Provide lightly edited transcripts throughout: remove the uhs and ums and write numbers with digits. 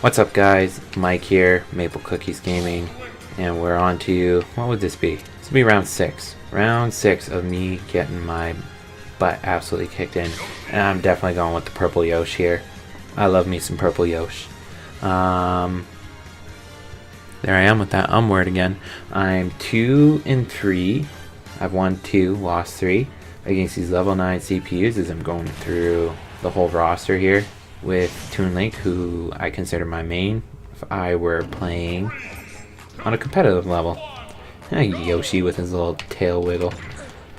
What's up, guys? Mike here, MapleCookies Gaming, and we're on to, what would this be? This would be round 6. Round 6 of me getting my butt absolutely kicked in, and I'm definitely going with the purple Yoshi here. I love me some purple Yoshi. There I am with that word again. I'm 2-3. I've won 2, lost 3 against these level 9 CPUs as I'm going through the whole roster here with Toon, who I consider my main if I were playing on a competitive level. Yoshi with his little tail wiggle.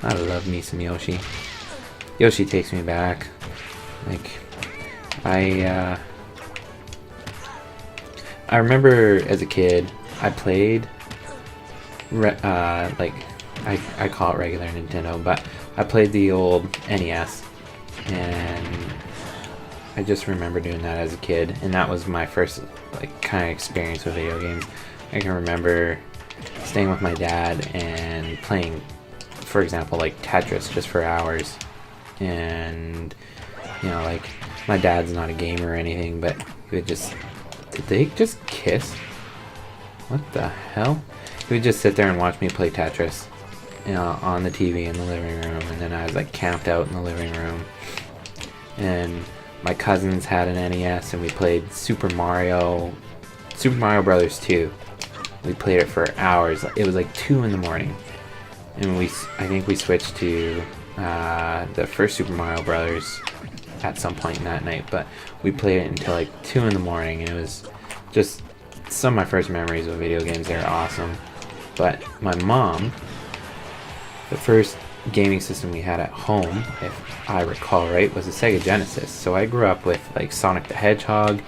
I love me some Yoshi. Yoshi takes me back. I remember as a kid, I played I call it regular Nintendo, but I played the old NES, and I just remember doing that as a kid, and that was my first kind of experience with video games. I can remember staying with my dad and playing, for example, Tetris just for hours. And my dad's not a gamer or anything, but he would just, did they just kiss? What the hell? He would just sit there and watch me play Tetris, on the TV in the living room, and then I was camped out in the living room. And my cousins had an NES, and we played Super Mario Brothers 2. We played it for hours. It was 2 in the morning, and I think we switched to the first Super Mario Brothers at some point in that night. But we played it until 2 in the morning, and it was just some of my first memories of video games. They're awesome. But my mom, the first gaming system we had at home, if I recall right, was a Sega Genesis. So I grew up with Sonic the Hedgehog.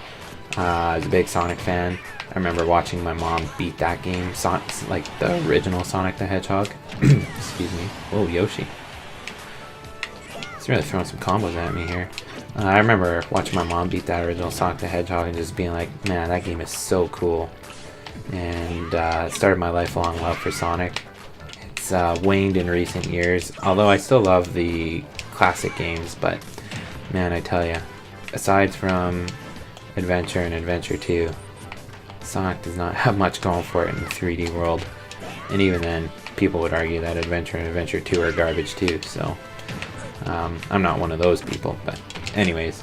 I was a big Sonic fan. I remember watching my mom beat that game, the original Sonic the Hedgehog. Excuse me. Oh, Yoshi. He's really throwing some combos at me here. I remember watching my mom beat that original Sonic the Hedgehog and just being like, man, that game is so cool. And it started my lifelong love for Sonic. It's waned in recent years, although I still love the classic games. But man, I tell you, aside from Adventure and Adventure 2, Sonic does not have much going for it in the 3D world. And even then, people would argue that Adventure and Adventure 2 are garbage too. So I'm not one of those people. But anyways,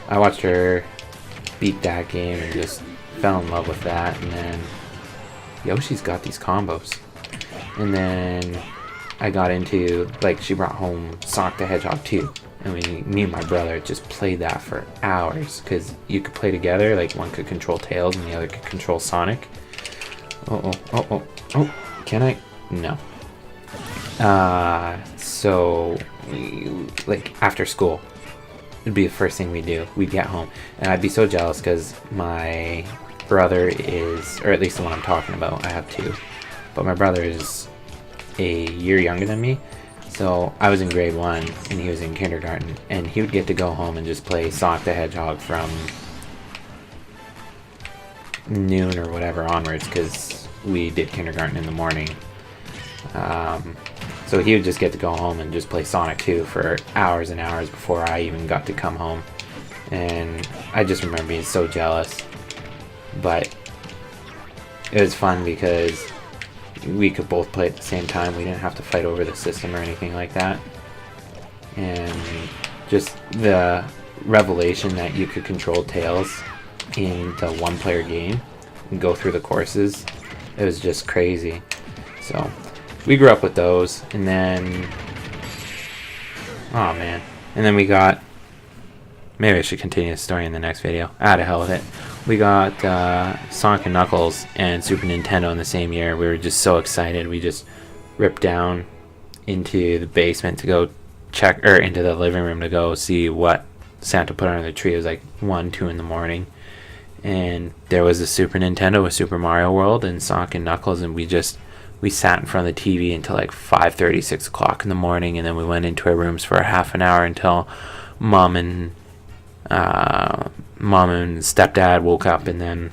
I watched her beat that game and just fell in love with that. And then Yoshi's got these combos. And then I got into, she brought home Sonic the Hedgehog 2. And me and my brother just played that for hours. Because you could play together. One could control Tails and the other could control Sonic. Oh. Can I? No. So, after school, it'd be the first thing we'd do. We'd get home. And I'd be so jealous because my brother is, or at least the one I'm talking about, I have 2. But my brother is a year younger than me, so I was in grade 1 and he was in kindergarten, and he would get to go home and just play Sonic the Hedgehog from noon or whatever onwards, because we did kindergarten in the morning. So he would just get to go home and just play Sonic 2 for hours and hours before I even got to come home. And I just remember being so jealous. But it was fun because we could both play at the same time. We didn't have to fight over the system or anything like that. And just the revelation that you could control Tails in the one-player game and go through the courses, it was just crazy. So we grew up with those, and then we got, maybe I should continue the story in the next video. To hell with it. We got Sonic and Knuckles and Super Nintendo in the same year. We were just so excited. We just ripped down into the basement to go check, or into the living room to go see what Santa put under the tree. It was 1, 2 in the morning. And there was a Super Nintendo with Super Mario World and Sonic and Knuckles, and we sat in front of the TV until 5:30, 6 o'clock in the morning, and then we went into our rooms for a half an hour until Mom and stepdad woke up, and then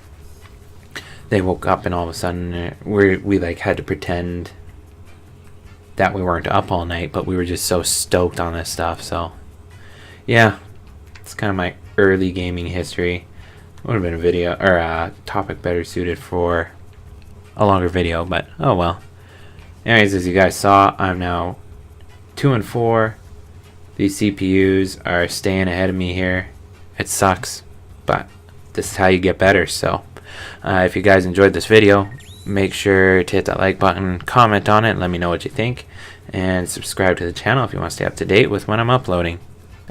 they woke up, and all of a sudden we had to pretend that we weren't up all night, but we were just so stoked on this stuff. So yeah, it's kind of my early gaming history. Would have been a video or a topic better suited for a longer video, but oh well. Anyways, as you guys saw, I'm now 2-4. These CPUs are staying ahead of me here. It sucks, but this is how you get better. So if you guys enjoyed this video, make sure to hit that like button, comment on it, let me know what you think, and subscribe to the channel if you want to stay up to date with when I'm uploading.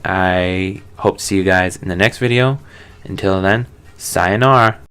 I hope to see you guys in the next video. Until then, sayonara.